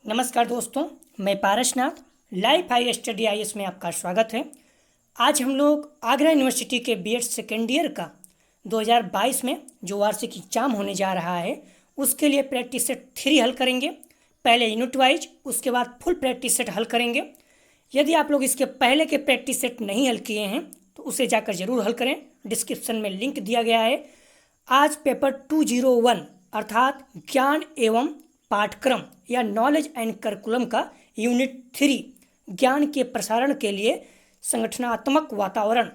नमस्कार दोस्तों, मैं Parasnath life higher study IAS में आपका स्वागत है। आज हम लोग आगरा यूनिवर्सिटी के बीएड सेकेंड ईयर का 2022 में जो वार्षिक एग्जाम होने जा रहा है उसके लिए प्रैक्टिस सेट 3 हल करेंगे। पहले यूनिट वाइज, उसके बाद फुल प्रैक्टिस सेट हल करेंगे। यदि आप लोग इसके पहले के प्रैक्टिस सेट नहीं हल किए हैं तो उसे जाकर ज़रूर हल करें। डिस्क्रिप्शन में लिंक दिया गया है। आज पेपर 201 अर्थात ज्ञान एवं पाठ्यक्रम या नॉलेज एंड करिकुलम का यूनिट 3 ज्ञान के प्रसारण के लिए संगठनात्मक वातावरण,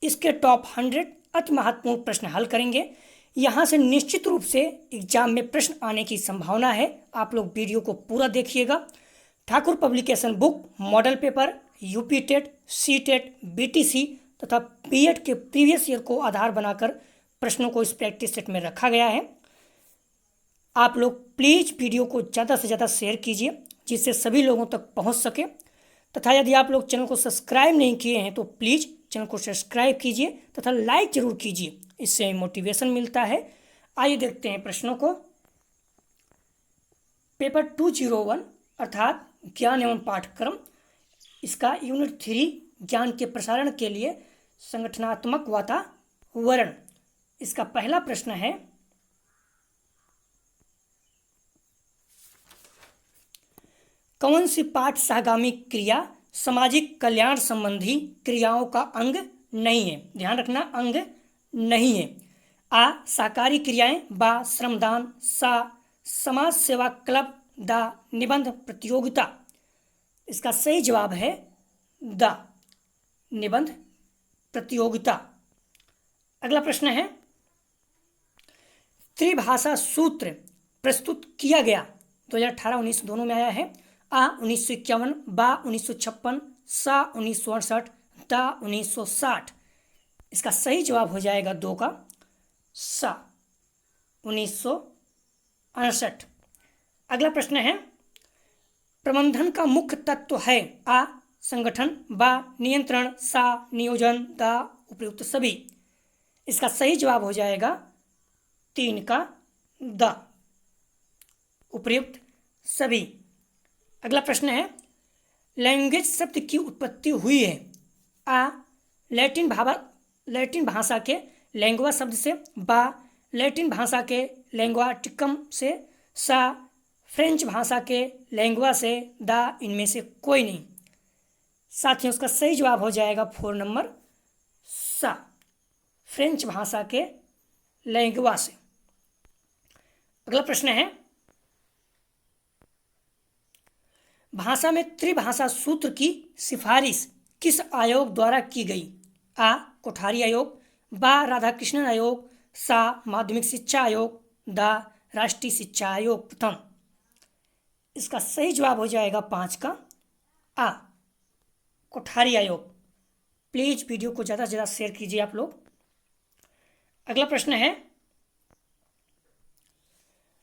इसके टॉप 100 अति महत्वपूर्ण प्रश्न हल करेंगे। यहाँ से निश्चित रूप से एग्जाम में प्रश्न आने की संभावना है। आप लोग वीडियो को पूरा देखिएगा। Thakur publication book, model paper, UP TET, C TET, BTC तथा बीएड के प्रीवियस ईयर को आधार बनाकर प्रश्नों को इस प्रैक्टिस सेट में रखा गया है। आप लोग प्लीज़ वीडियो को ज़्यादा से ज़्यादा शेयर कीजिए जिससे सभी लोगों तक पहुंच सके, तथा यदि आप लोग चैनल को सब्सक्राइब नहीं किए हैं तो प्लीज़ चैनल को सब्सक्राइब कीजिए तथा लाइक जरूर कीजिए, इससे मोटिवेशन मिलता है। आइए देखते हैं प्रश्नों को। पेपर 201 अर्थात ज्ञान एवं पाठ्यक्रम, इसका यूनिट 3 ज्ञान के प्रसारण के लिए संगठनात्मक वातावरण, इसका पहला प्रश्न है, कौन सी पाठ सहगामी क्रिया सामाजिक कल्याण संबंधी क्रियाओं का अंग नहीं है? ध्यान रखना, अंग नहीं है। आ सहकारी क्रियाएं, बा श्रमदान, सा समाज सेवा क्लब, दा निबंध प्रतियोगिता। इसका सही जवाब है द निबंध प्रतियोगिता। अगला प्रश्न है, त्रिभाषा सूत्र प्रस्तुत किया गया 2018-19 दोनों में आया है। आ 1951, बा 1956, सा 1968, दा 1960। इसका सही जवाब हो जाएगा 2 का सा 1968। अगला प्रश्न है, प्रबंधन का मुख्य तत्व है? आ संगठन, बा नियंत्रण, सा नियोजन, दा उपयुक्त सभी। इसका सही जवाब हो जाएगा 3 का द उपयुक्त सभी। अगला प्रश्न है, लैंग्वेज शब्द की उत्पत्ति हुई है? आ लैटिन भाषा के लैंग्वा शब्द से, बा लैटिन भाषा के लैंग्वाटिकम से, सा फ्रेंच भाषा के लैंग्वा से, दा इनमें से कोई नहीं। साथियों, उसका सही जवाब हो जाएगा 4 नंबर सा फ्रेंच भाषा के लैंग्वा से। अगला प्रश्न है, भाषा में त्रिभाषा सूत्र की सिफारिश किस आयोग द्वारा की गई? आ कोठारी आयोग, बा राधाकृष्णन आयोग, सा माध्यमिक शिक्षा आयोग, दा राष्ट्रीय शिक्षा आयोग प्रथम। इसका सही जवाब हो जाएगा 5 का आ कोठारी आयोग। प्लीज वीडियो को ज़्यादा से ज़्यादा शेयर कीजिए आप लोग। अगला प्रश्न है,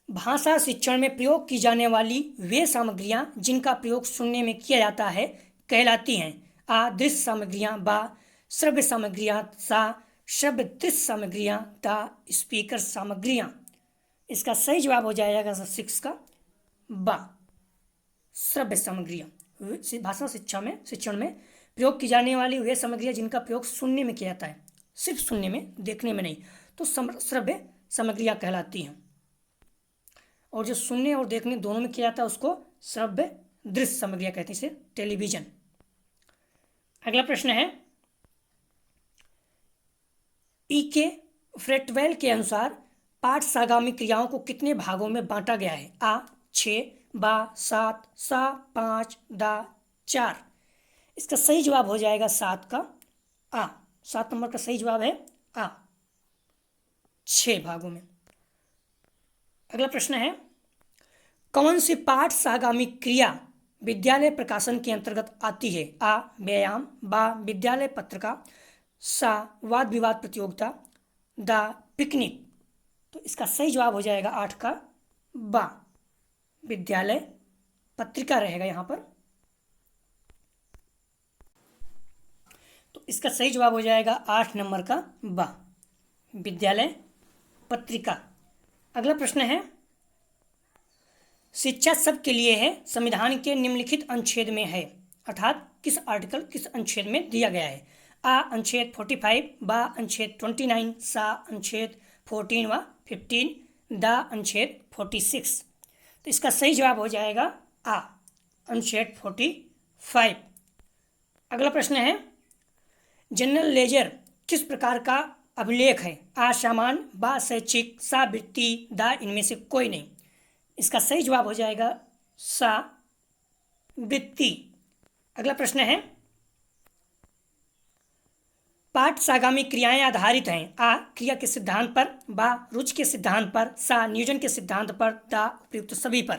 भाषा शिक्षण में प्रयोग की जाने वाली वे सामग्रियां जिनका प्रयोग सुनने में किया जाता है कहलाती हैं? आ दृश्य सामग्रियां, बा श्रव्य सामग्रियां, सा श्रव्य दृश्य सामग्रियां, दा स्पीकर सामग्रियां। इसका सही जवाब हो जाएगा 6 का बा श्रव्य सामग्रियां। भाषा शिक्षण में प्रयोग की जाने वाली वे सामग्रियां जिनका प्रयोग सुनने में किया जाता है, सिर्फ सुनने में, देखने में नहीं, तो श्रव्य सामग्रियां कहलाती हैं। और जो सुनने और देखने दोनों में किया जाता है उसको श्रव्य दृश्य सामग्रियां कहते हैं, इसे टेलीविजन। अगला प्रश्न है, के फ्रेटवेल के अनुसार पाठ सहगामी क्रियाओं को कितने भागों में बांटा गया है? आ 6, बा 7, सा 5, दा 4। इसका सही जवाब हो जाएगा 7 का आ 7 नंबर का सही जवाब है आ 6 भागों में। अगला प्रश्न है, कौन सी पाठ सहगामी क्रिया विद्यालय प्रकाशन के अंतर्गत आती है? आ व्यायाम, बा विद्यालय पत्रिका, सा वाद विवाद प्रतियोगिता, दा पिकनिक। तो इसका सही जवाब हो जाएगा 8 का बा विद्यालय पत्रिका रहेगा यहाँ पर। तो इसका सही जवाब हो जाएगा 8 नंबर का बा विद्यालय पत्रिका। अगला प्रश्न है, शिक्षा सबके लिए है संविधान के निम्नलिखित अनुच्छेद में है, अर्थात किस आर्टिकल किस अनुच्छेद में दिया गया है। आ अनुच्छेद 45, बा अनुच्छेद 29, सा अनुच्छेद 14 व 15, दा अनुच्छेद 46। तो इसका सही जवाब हो जाएगा आ अनुच्छेद 45। अगला प्रश्न है, जनरल लेजर किस प्रकार का अभिलेख है। आ सामान्य, बा शैक्षिक, सा वृत्ति, दा इनमें से कोई नहीं। इसका सही जवाब हो जाएगा सा वृत्ति। अगला प्रश्न है, पाठ सागामी क्रियाएं आधारित हैं। आ क्रिया के सिद्धांत पर, बा रुचि के सिद्धांत पर, सा नियोजन के सिद्धांत पर, दा उपयुक्त सभी पर।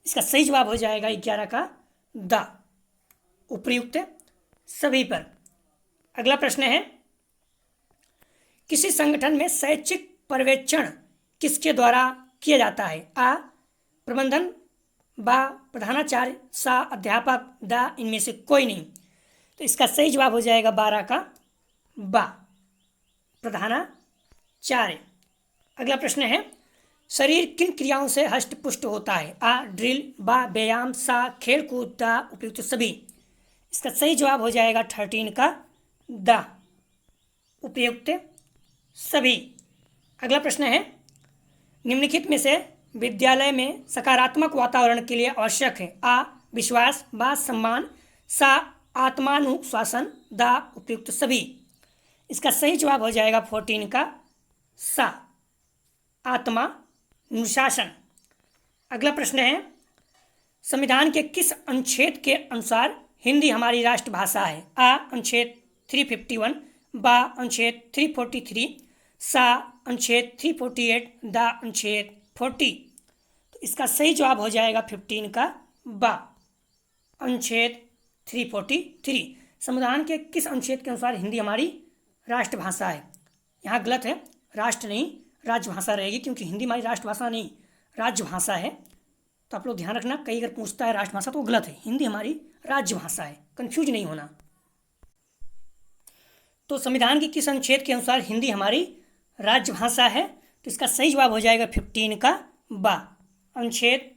इसका सही जवाब हो जाएगा 11 का दा उपयुक्त सभी पर। अगला प्रश्न है, किसी संगठन में शैक्षिक पर्यवेक्षण किसके द्वारा किया जाता है। आ प्रबंधन, बा प्रधानाचार्य, सा अध्यापक, दा इनमें से कोई नहीं। तो इसका सही जवाब हो जाएगा 12 का बा प्रधानाचार्य। अगला प्रश्न है, शरीर किन क्रियाओं से हष्ट पुष्ट होता है। आ ड्रिल, बा व्यायाम, सा खेल कूद, दा उपयुक्त सभी। इसका सही जवाब हो जाएगा 13 का दा उपयुक्त सभी। अगला प्रश्न है, निम्नलिखित में से विद्यालय में सकारात्मक वातावरण के लिए आवश्यक है। आ विश्वास, बा सम्मान, सा आत्मानुशासन, दा उपयुक्त सभी। इसका सही जवाब हो जाएगा 14 का सा आत्मानुशासन। अगला प्रश्न है, संविधान के किस अनुच्छेद के अनुसार हिंदी हमारी राष्ट्रभाषा है। आ अनुच्छेद 351, बा अनुच्छेद 343, सा अनुच्छेद 348, दा अनुच्छेद 40। तो इसका सही जवाब हो जाएगा 15 का बा अनुच्छेद 343। संविधान के किस अनुच्छेद के अनुसार हिंदी हमारी राष्ट्रभाषा है। यहाँ गलत है, राष्ट्र नहीं राजभाषा रहेगी, क्योंकि हिंदी हमारी राष्ट्रभाषा नहीं राजभाषा है। तो आप लोग ध्यान रखना, कई अगर पूछता है राष्ट्रभाषा तो गलत है, हिंदी हमारी राजभाषा है, कंफ्यूज नहीं होना। तो संविधान के किस अनुच्छेद के अनुसार हिंदी हमारी राजभाषा है। तो इसका सही जवाब हो जाएगा 15 का बा अनुच्छेद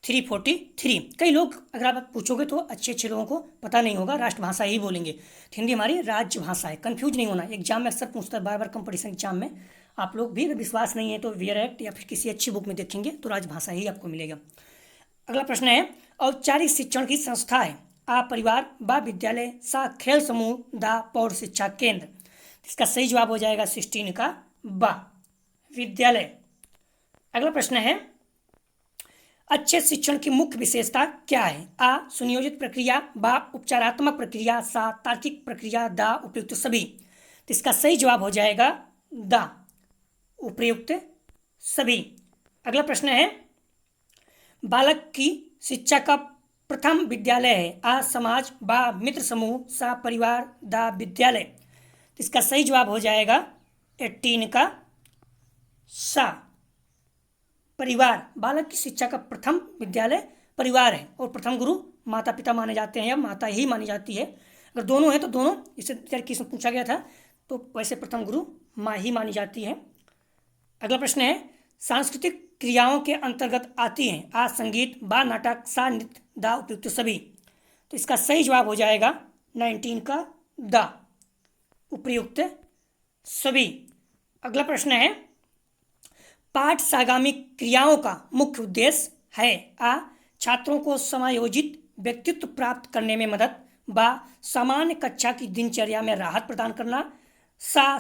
343। कई लोग अगर आप पूछोगे तो अच्छे लोगों को पता नहीं होगा, राष्ट्रभाषा ही बोलेंगे। तो हिंदी हमारी राज्यभाषा है, कंफ्यूज नहीं होना। एग्जाम में अक्सर पूछता है, बार बार कंपटीशन एग्जाम में। आप लोग भी अगर विश्वास नहीं है तो वेयर एक्ट या फिर किसी अच्छी बुक में देखेंगे तो राजभाषा ही आपको मिलेगा। अगला प्रश्न है, औपचारिक शिक्षण की संस्था है। आ परिवार, बा विद्यालय, सा खेल समूह, दा पौध शिक्षा केंद्र। इसका सही जवाब हो जाएगा 16 का बा विद्यालय। अगला प्रश्न है, अच्छे शिक्षण की मुख्य विशेषता क्या है। आ सुनियोजित प्रक्रिया, बा उपचारात्मक प्रक्रिया, सा तार्किक प्रक्रिया, दा उपयुक्त सभी। तो इसका सही जवाब हो जाएगा दा उपयुक्त सभी। अगला प्रश्न है, बालक की शिक्षा का प्रथम विद्यालय है। आ समाज, बा मित्र समूह, सा परिवार, दा विद्यालय। तो इसका सही जवाब हो जाएगा 18 का सा परिवार। बालक की शिक्षा का प्रथम विद्यालय परिवार है, और प्रथम गुरु माता पिता माने जाते हैं या माता ही मानी जाती है। अगर दोनों हैं तो दोनों, इससे किस पूछा गया था तो वैसे प्रथम गुरु माँ ही मानी जाती है। अगला प्रश्न है, सांस्कृतिक क्रियाओं के अंतर्गत आती हैं। आ संगीत, बा नाटक, सा नृत्य, दा उपयुक्त सभी। तो इसका सही जवाब हो जाएगा 19 का दा उपयुक्त सभी। अगला प्रश्न है, पाठ सागामी क्रियाओं का मुख्य उद्देश्य है। आ छात्रों को समायोजित व्यक्तित्व प्राप्त करने में मदद, बा सामान्य कक्षा की दिनचर्या में राहत प्रदान करना, सा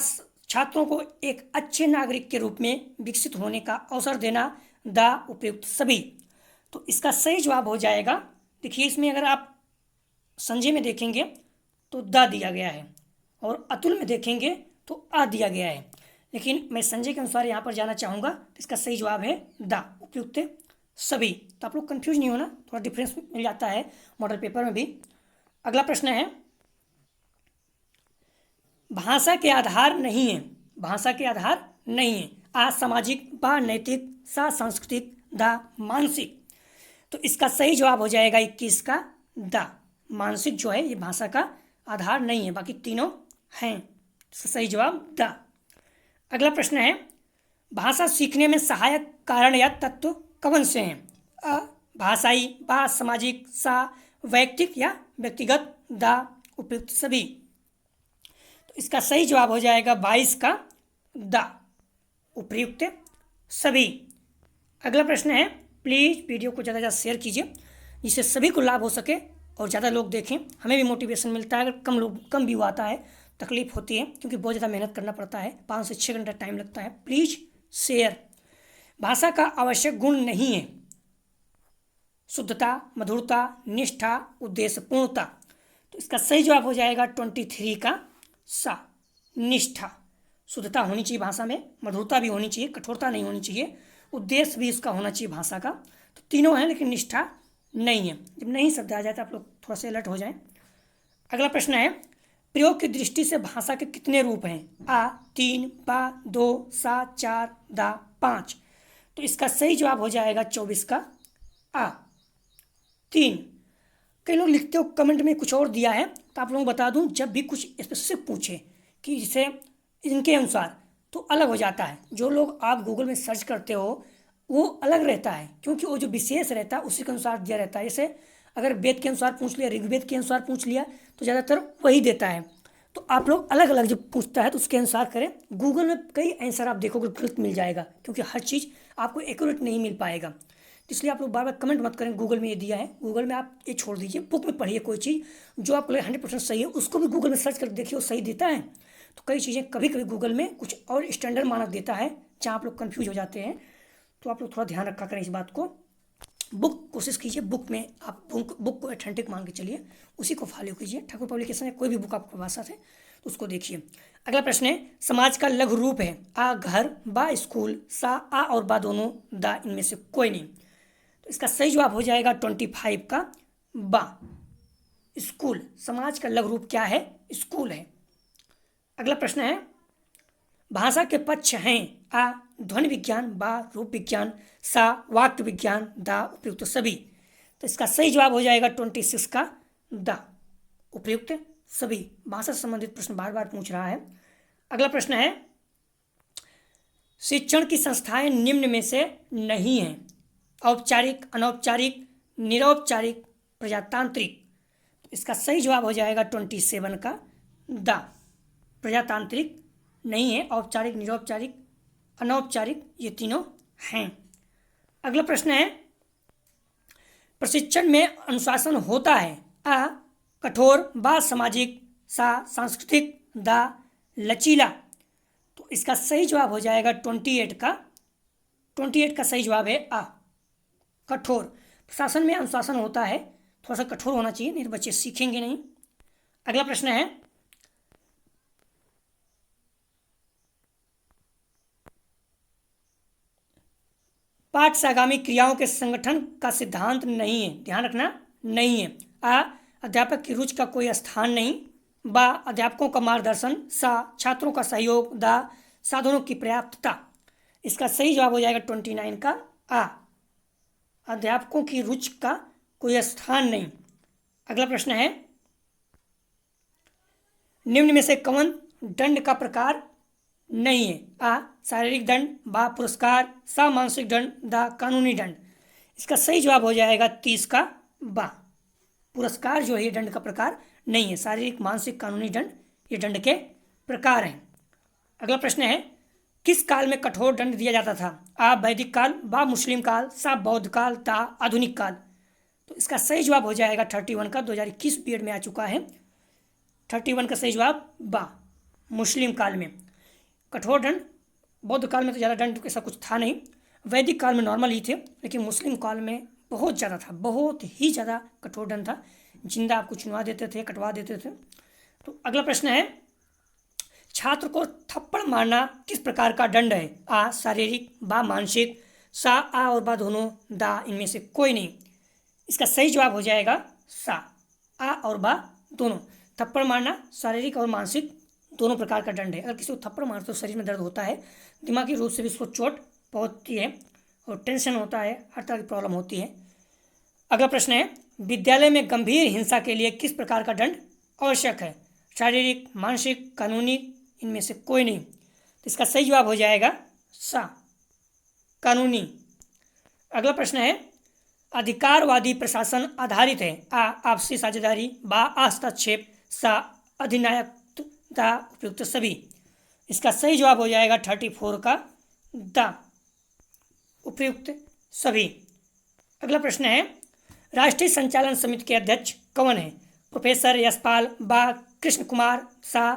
छात्रों को एक अच्छे नागरिक के रूप में विकसित होने का अवसर देना, दा उपयुक्त सभी। तो इसका सही जवाब हो जाएगा, देखिए इसमें अगर आप संजय में देखेंगे तो दा दिया गया है, और अतुल में देखेंगे तो आ दिया गया है, लेकिन मैं संजय के अनुसार यहाँ पर जाना चाहूँगा। तो इसका सही जवाब है दा उपयुक्त सभी। तो आप लोग कंफ्यूज नहीं होना, थोड़ा डिफरेंस मिल जाता है मॉडल पेपर में भी। अगला प्रश्न है, भाषा के आधार नहीं है। भाषा के आधार नहीं है। आ सामाजिक, बा नैतिक, सा सांस्कृतिक, दा मानसिक। तो इसका सही जवाब हो जाएगा 21 का दा मानसिक जो है ये भाषा का आधार नहीं है, बाकी तीनों हैं। सही जवाब दा। अगला प्रश्न है, भाषा सीखने में सहायक कारण या तत्व कौन से हैं? अ भाषाई, बा सामाजिक, सा वैयक्तिक या व्यक्तिगत, दा उपयुक्त सभी। तो इसका सही जवाब हो जाएगा 22 का दा उपयुक्त सभी। अगला प्रश्न है, प्लीज़ वीडियो को ज़्यादा से ज़्यादा शेयर कीजिए जिससे सभी को लाभ हो सके और ज़्यादा लोग देखें, हमें भी मोटिवेशन मिलता है। अगर कम व्यू आता है तकलीफ होती है क्योंकि बहुत ज़्यादा मेहनत करना पड़ता है, 5 से 6 घंटा टाइम लगता है। Please share. भाषा का आवश्यक गुण नहीं है शुद्धता, मधुरता, निष्ठा, उद्देश्यपूर्णता। तो इसका सही जवाब हो जाएगा 23 का सा निष्ठा। शुद्धता होनी चाहिए भाषा में, मधुरता भी होनी चाहिए, कठोरता नहीं होनी चाहिए, उद्देश्य भी इसका होना चाहिए भाषा का। तो तीनों हैं लेकिन निष्ठा नहीं है। जब नहीं शब्द आ जाए तो आप लोग थोड़ा सा अलर्ट हो जाएं। अगला प्रश्न है, प्रयोग की दृष्टि से भाषा के कितने रूप हैं? आ 3, बा 2, सा 4, दा 5। तो इसका सही जवाब हो जाएगा 24 का आ 3। कई लोग लिखते हो कमेंट में कुछ और दिया है, तो आप लोगों को बता दूं, जब भी कुछ स्पेसिफिक पूछे कि जिसे इनके अनुसार, तो अलग हो जाता है। जो लोग आप गूगल में सर्च करते हो वो अलग रहता है क्योंकि वो जो विशेष रहता है उसी के अनुसार दिया रहता है। जैसे अगर वेद के अनुसार पूछ लिया, ऋग्वेद के अनुसार पूछ लिया तो ज़्यादातर वही देता है। तो आप लोग अलग अलग जब पूछता है तो उसके अनुसार करें। गूगल में कई आंसर आप देखोगे गलत मिल जाएगा क्योंकि हर चीज़ आपको एक्यूरेट नहीं मिल पाएगा। तो इसलिए आप लोग बार बार कमेंट मत करें गूगल में ये दिया है, गूगल में आप ये छोड़ दीजिए, बुक में पढ़िए कोई चीज़ जो आपको लगे 100% सही है, उसको भी गूगल में सर्च करके देखिए वो सही देता है। तो कई चीज़ें कभी कभी गूगल में कुछ और स्टैंडर्ड मानक देता है जहाँ आप लोग कन्फ्यूज हो जाते हैं। तो आप लोग थोड़ा ध्यान रखा करें इस बात को। बुक कोशिश कीजिए, बुक में आप बुक को ऑथेंटिक मान के चलिए, उसी को फॉलो कीजिए। ठाकुर पब्लिकेशन है, कोई भी बुक आपको भाषा है तो उसको देखिए। अगला प्रश्न है, समाज का लघु रूप है आ घर, बा स्कूल, सा आ और बा दोनों, दा इनमें से कोई नहीं। तो इसका सही जवाब हो जाएगा 25 का बा स्कूल। समाज का लघु रूप क्या है? स्कूल है। अगला प्रश्न है, भाषा के पक्ष हैं आ ध्वनि विज्ञान, बा रूप विज्ञान, सा वाक्य विज्ञान, दा उपयुक्त सभी। तो इसका सही जवाब हो जाएगा 26 का दा उपयुक्त सभी। भाषा से संबंधित प्रश्न बार बार पूछ रहा है। अगला प्रश्न है, शिक्षण की संस्थाएं निम्न में से नहीं हैं? औपचारिक, अनौपचारिक, निरौपचारिक, प्रजातांत्रिक। इसका सही जवाब हो जाएगा 27 का दा प्रजातांत्रिक नहीं है, औपचारिक, निरौपचारिक, अनौपचारिक ये तीनों हैं। अगला प्रश्न है, प्रशिक्षण में अनुशासन होता है आ कठोर, बा सामाजिक, सा सांस्कृतिक, दा लचीला। तो इसका सही जवाब हो जाएगा 28 का सही जवाब है आ कठोर। प्रशासन में अनुशासन होता है, थोड़ा सा कठोर होना चाहिए नहीं तो बच्चे सीखेंगे नहीं। अगला प्रश्न है, पाठ से आगामी क्रियाओं के संगठन का सिद्धांत नहीं है, ध्यान रखना नहीं है। आ अध्यापक की रुचि का कोई स्थान नहीं, बा अध्यापकों का मार्गदर्शन, सा छात्रों का सहयोग, दा साधनों की पर्याप्तता। इसका सही जवाब हो जाएगा 29 का आ अध्यापकों की रुचि का कोई स्थान नहीं। अगला प्रश्न है, निम्न में से कौन दंड का प्रकार नहीं है? आ शारीरिक दंड, बा पुरस्कार, सा मानसिक दंड, दा कानूनी दंड। इसका सही जवाब हो जाएगा 30 का बा पुरस्कार जो है दंड का प्रकार नहीं है। शारीरिक, मानसिक, कानूनी दंड ये दंड के प्रकार हैं। अगला प्रश्न है, किस काल में कठोर दंड दिया जाता था? आ वैदिक काल, बा मुस्लिम काल, सा बौद्ध काल, ता आधुनिक काल। तो इसका सही जवाब हो जाएगा 31 का 2021 बीएड में आ चुका है। 31 का सही जवाब बा मुस्लिम काल में कठोर दंड। बौद्ध काल में तो ज़्यादा दंड ऐसा कुछ था नहीं, वैदिक काल में नॉर्मल ही थे, लेकिन मुस्लिम काल में बहुत ज़्यादा था, बहुत ही ज़्यादा कठोर दंड था, जिंदा आपको चुनवा देते थे, कटवा देते थे। तो अगला प्रश्न है, छात्र को थप्पड़ मारना किस प्रकार का दंड है? आ शारीरिक, बा मानसिक, सा आ और बा दोनों, दा इनमें से कोई नहीं। इसका सही जवाब हो जाएगा सा आ और बा दोनों। थप्पड़ मारना शारीरिक और मानसिक दोनों प्रकार का दंड है। अगर किसी को थप्पड़ मारते तो शरीर में दर्द होता है, दिमागी रूप से भी उसको चोट पहुंचती है और टेंशन होता है, हर तरह की प्रॉब्लम होती है। अगला प्रश्न है, विद्यालय में गंभीर हिंसा के लिए किस प्रकार का दंड आवश्यक है? शारीरिक, मानसिक, कानूनी, इनमें से कोई नहीं। तो इसका सही जवाब हो जाएगा सा कानूनी। अगला प्रश्न है, अधिकारवादी प्रशासन आधारित है। आ आपसी साझेदारी, बा हस्तक्षेप, सा अधिनायकता, उपयुक्त सभी। इसका सही जवाब हो जाएगा 34 का द, उपयुक्त सभी। अगला प्रश्न है, राष्ट्रीय संचालन समिति के अध्यक्ष कौन है? प्रोफेसर यशपाल, बा कृष्ण कुमार, सा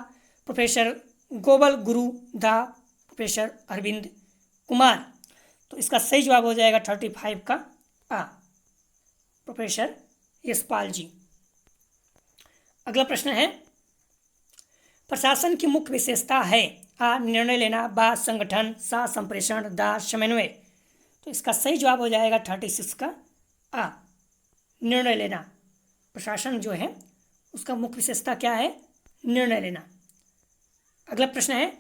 प्रोफेसर गोबल गुरु, दा प्रोफेसर अरविंद कुमार। तो इसका सही जवाब हो जाएगा 35 का आ, प्रोफेसर यशपाल जी। अगला प्रश्न है, प्रशासन की मुख्य विशेषता है। आ निर्णय लेना, बा संगठन, सा संप्रेषण, दा समन्वय। तो इसका सही जवाब हो जाएगा 36 का आ, निर्णय लेना। प्रशासन जो है उसका मुख्य विशेषता क्या है? निर्णय लेना। अगला प्रश्न है,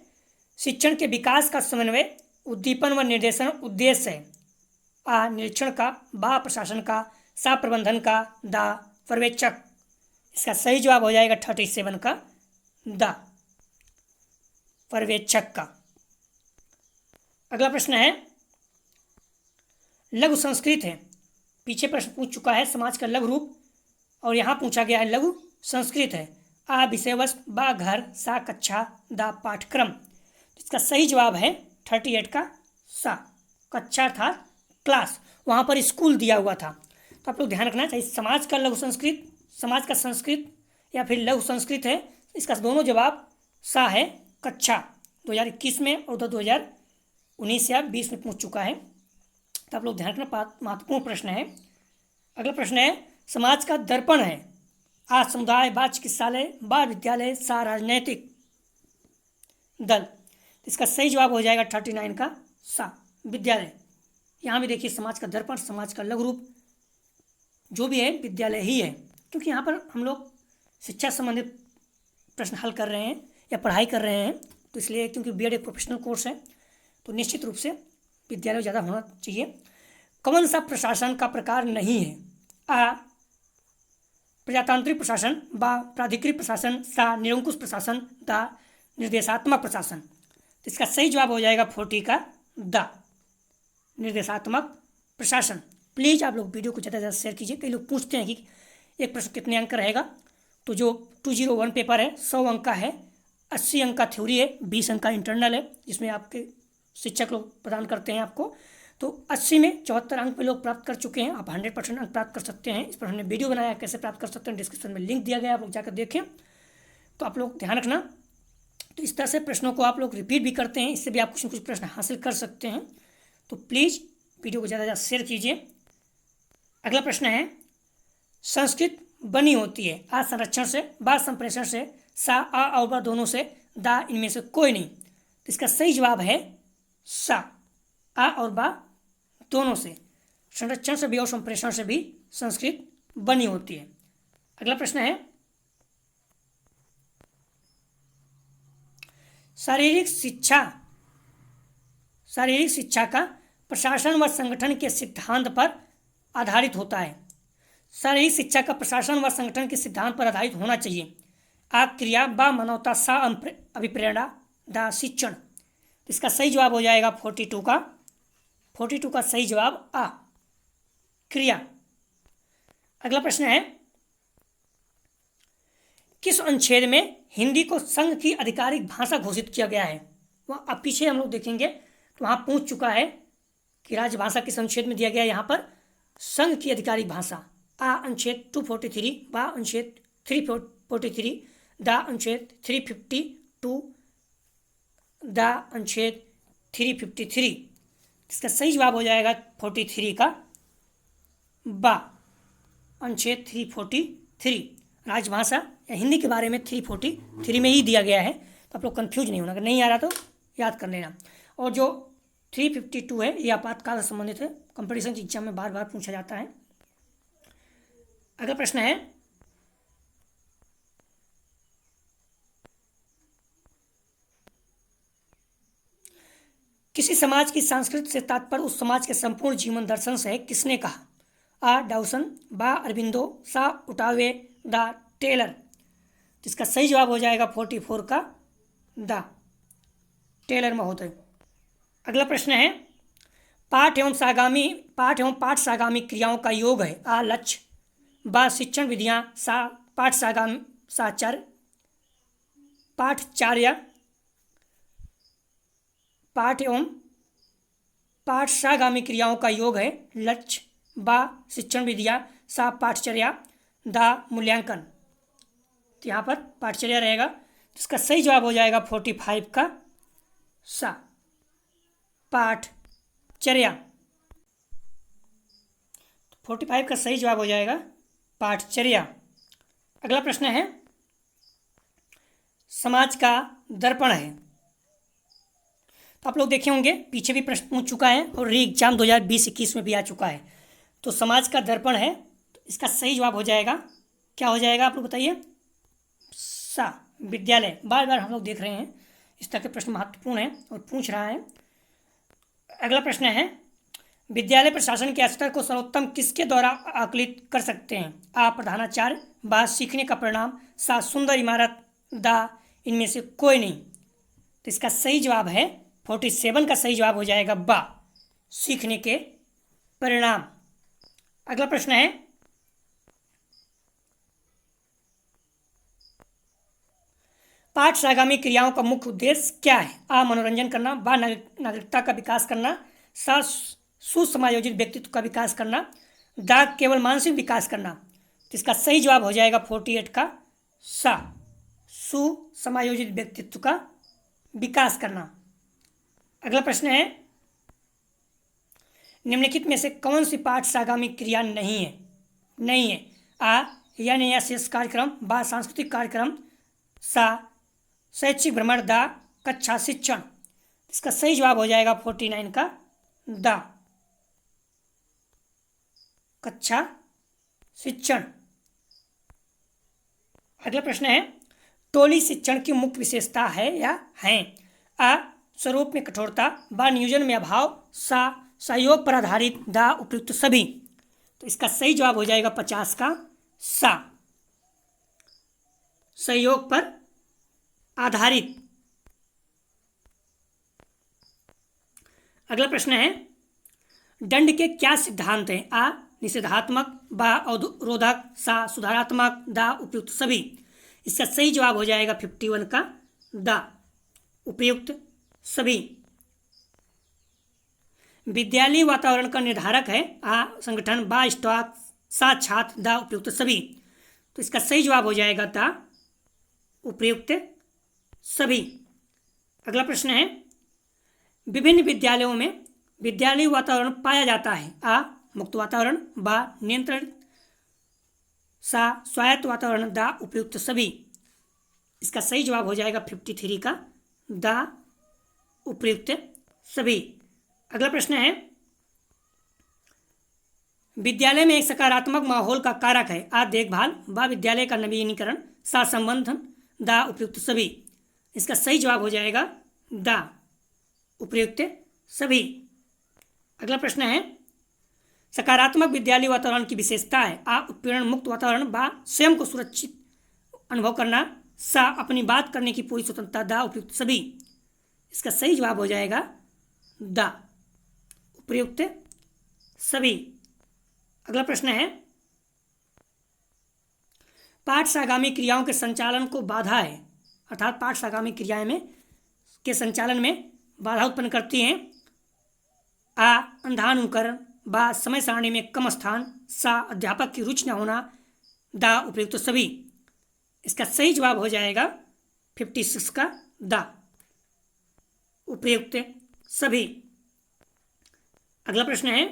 शिक्षण के विकास का समन्वय, उद्दीपन व निर्देशन उद्देश्य है। आ निरीक्षण का, बा प्रशासन का, सा प्रबंधन का, दा पर्यवेक्षक। इसका सही जवाब हो जाएगा 37 का दा, पर्यवेक्षक का। अगला प्रश्न है, लघु संस्कृत है। पीछे प्रश्न पूछ चुका है समाज का लघु रूप, और यहाँ पूछा गया है लघु संस्कृत है। आ विषय वस्तु, बा घर, सा कक्षा, दा पाठ्यक्रम। इसका सही जवाब है 38 का सा, कक्षा था क्लास, वहाँ पर स्कूल दिया हुआ था। तो आप लोग ध्यान रखना चाहिए, समाज का लघु संस्कृत, समाज का संस्कृत या फिर लघु संस्कृत है, इसका दोनों जवाब सा है, कक्षा। 2021 में और 2019 या 20 में पूछ चुका है, तो आप लोग ध्यान रखना, महत्वपूर्ण प्रश्न है। अगला प्रश्न है, समाज का दर्पण है। आ समुदाय, बा चिकित्सालय, बा विद्यालय, सा राजनैतिक दल। इसका सही जवाब हो जाएगा 39 का सा, विद्यालय। यहाँ भी देखिए समाज का दर्पण, समाज का लघु रूप जो भी है विद्यालय ही है, क्योंकि यहाँ पर हम लोग शिक्षा संबंधित प्रश्न हल कर रहे हैं या पढ़ाई कर रहे हैं, तो इसलिए क्योंकि बीएड एक प्रोफेशनल कोर्स है तो निश्चित रूप से विद्यालय ज़्यादा होना चाहिए। कौन सा प्रशासन का प्रकार नहीं है? आ प्रजातांत्रिक प्रशासन, बा प्राधिकृत प्रशासन, सा निरंकुश प्रशासन, दा निर्देशात्मक प्रशासन। तो इसका सही जवाब हो जाएगा 40 का दा, निर्देशात्मक प्रशासन। प्लीज़ आप लोग वीडियो को ज़्यादा से ज़्यादा शेयर कीजिए। कई लोग पूछते हैं कि एक प्रश्न कितने अंक का रहेगा, तो जो 201 पेपर है 100 अंक का है, 80 अंक का थ्योरी है, 20 अंक का इंटरनल है जिसमें आपके शिक्षक लोग प्रदान करते हैं आपको। तो 80 में 74 अंक पे लोग प्राप्त कर चुके हैं। आप 100% अंक प्राप्त कर सकते हैं। इस पर हमने वीडियो बनाया, कैसे प्राप्त कर सकते हैं, डिस्क्रिप्शन में लिंक दिया गया, आप लोग जाकर देखें। तो आप लोग ध्यान रखना, तो इस तरह से प्रश्नों को आप लोग रिपीट भी करते हैं, इससे भी आप कुछ न कुछ प्रश्न हासिल कर सकते हैं। तो प्लीज़ वीडियो को ज़्यादा से ज़्यादा शेयर कीजिए। अगला प्रश्न है, संस्कृत बनी होती है। आ संरक्षण से, बा संप्रेषण से, सा आ और बा दोनों से, दा इनमें से कोई नहीं। तो इसका सही जवाब है सा, आ और बा दोनों से। संरक्षण से भी और संप्रेषण से भी संस्कृत बनी होती है। अगला प्रश्न है, शारीरिक शिक्षा का प्रशासन व संगठन के सिद्धांत पर आधारित होता है। शारीरिक शिक्षा का प्रशासन व संगठन के सिद्धांत पर आधारित होना चाहिए। आ क्रिया, बा मानवता, सा अभिप्रेरणा, दा शिक्षण। इसका सही जवाब हो जाएगा 42 का सही जवाब आ, क्रिया। अगला प्रश्न है, किस अनुच्छेद में हिंदी को संघ की आधिकारिक भाषा घोषित किया गया है? वह अब पीछे हम लोग देखेंगे तो वहाँ पूछ चुका है कि राजभाषा किस अनुच्छेद में दिया गया है। यहाँ पर संघ की आधिकारिक भाषा, आ अनुच्छेद 243, बा अनुच्छेद 343, दा अनुच्छेद 352, दा अनुच्छेद 353। इसका सही जवाब हो जाएगा 43 का बा, अनुच्छेद 343। राजभाषा या हिंदी के बारे में 343 में ही दिया गया है, तो आप लोग कंफ्यूज नहीं होना, अगर नहीं आ रहा तो याद कर लेना। और जो 352 है ये आपातकाल से संबंधित है, कंपटीशन एग्जाम में बार बार पूछा जाता है। अगला प्रश्न है, किसी समाज की संस्कृति से तात्पर्य उस समाज के संपूर्ण जीवन दर्शन से है, किसने कहा? आ डाउसन, बा अरबिंदो, सा उटावे, दा टेलर। इसका सही जवाब हो जाएगा 44 का दा, टेलर महोदय। अगला प्रश्न है, पाठ एवं पाठ सागामी क्रियाओं का योग है। आ लक्ष्य, बा शिक्षण विधियां, सा पाठ सागामी साचार, पाठचार्य, पाठ एवं पाठ सागामी क्रियाओं का योग है लक्ष्य, बा शिक्षण विधियां, सा पाठचर्या, दा मूल्यांकन। तो यहाँ पर पाठचर्या रहेगा। इसका सही जवाब हो जाएगा 45 का सा, पाठचर्या। 45 का सही जवाब हो जाएगा पाठचर्या। अगला प्रश्न है, समाज का दर्पण है। तो आप लोग देखे होंगे पीछे भी प्रश्न पूछ चुका है और री एग्जाम 2020-21 में भी आ चुका है। तो समाज का दर्पण है, तो इसका सही जवाब हो जाएगा, क्या हो जाएगा आप लोग बताइए? सा, विद्यालय। बार बार हम लोग देख रहे हैं इस तरह के प्रश्न महत्वपूर्ण है और पूछ रहा है। अगला प्रश्न है, विद्यालय प्रशासन के स्तर को सर्वोत्तम किसके द्वारा आकलित कर सकते हैं? आ प्रधानाचार्य, बा सीखने का परिणाम, सा सुंदर इमारत, दा इनमें से कोई नहीं। तो इसका सही जवाब है 47 का सही जवाब हो जाएगा बा, सीखने के परिणाम। अगला प्रश्न है, पाठ सागामी क्रियाओं का मुख्य उद्देश्य क्या है? आ मनोरंजन करना, बा नागरिकता का विकास करना, सा सुसमायोजित व्यक्तित्व का विकास करना, दा केवल मानसिक विकास करना। तो इसका सही जवाब हो जाएगा 48 का सा, सुसमायोजित व्यक्तित्व का विकास करना। अगला प्रश्न है, निम्नलिखित में से कौन सी पाठ सागामी क्रिया नहीं है? आ या शेष कार्यक्रम, बा सांस्कृतिक कार्यक्रम, सा शैक्षिक भ्रमण, दा कक्षा शिक्षण। इसका सही जवाब हो जाएगा 49 का दा, कक्षा शिक्षण। अगला प्रश्न है, टोली शिक्षण की मुख्य विशेषता है या हैं? आ स्वरूप में कठोरता, बा नियोजन में अभाव, सा सहयोग पर आधारित, दा उपयुक्त सभी। तो इसका सही जवाब हो जाएगा 50 का सा, सहयोग पर आधारित। अगला प्रश्न है, दंड के क्या सिद्धांत हैं? आ निषेधात्मक, बा अवरोधक, सा सुधारात्मक, दा उपयुक्त सभी। इसका सही जवाब हो जाएगा 51 का दा, उपयुक्त सभी। विद्यालय वातावरण का निर्धारक है। आ संगठन, बा स्टाफ, सा छात्र, दा उपयुक्त सभी। तो इसका सही जवाब हो जाएगा दा उपयुक्त सभी। अगला प्रश्न है, विभिन्न विद्यालयों में विद्यालय वातावरण पाया जाता है। आ मुक्त वातावरण, बा नियंत्रण, सा स्वायत्त वातावरण, दा उपयुक्त सभी। इसका सही जवाब हो जाएगा 53 का दा उपयुक्त सभी। अगला प्रश्न है, विद्यालय में एक सकारात्मक माहौल का कारक है। आ देखभाल, बा विद्यालय का नवीनीकरण, सा संबंधन, दा उपयुक्त सभी। इसका सही जवाब हो जाएगा दा उपयुक्त सभी। अगला प्रश्न है, सकारात्मक विद्यालय वातावरण की विशेषता है। आ उत्पीड़न मुक्त वातावरण, बा स्वयं को सुरक्षित अनुभव करना, सा अपनी बात करने की पूरी स्वतंत्रता, दा उपयुक्त सभी। इसका सही जवाब हो जाएगा दा उपयुक्त सभी। अगला प्रश्न है, पाठ सागामी क्रियाओं के संचालन को बाधा है, अर्थात पाठ सागामी क्रियाएं में के संचालन में बाधा उत्पन्न करती हैं। आ अंधानुकरण, बा समय सारणी में कम स्थान, सा अध्यापक की रुचि न होना, दा उपयुक्त सभी। इसका सही जवाब हो जाएगा 56 का दा उपयुक्त सभी। अगला प्रश्न है,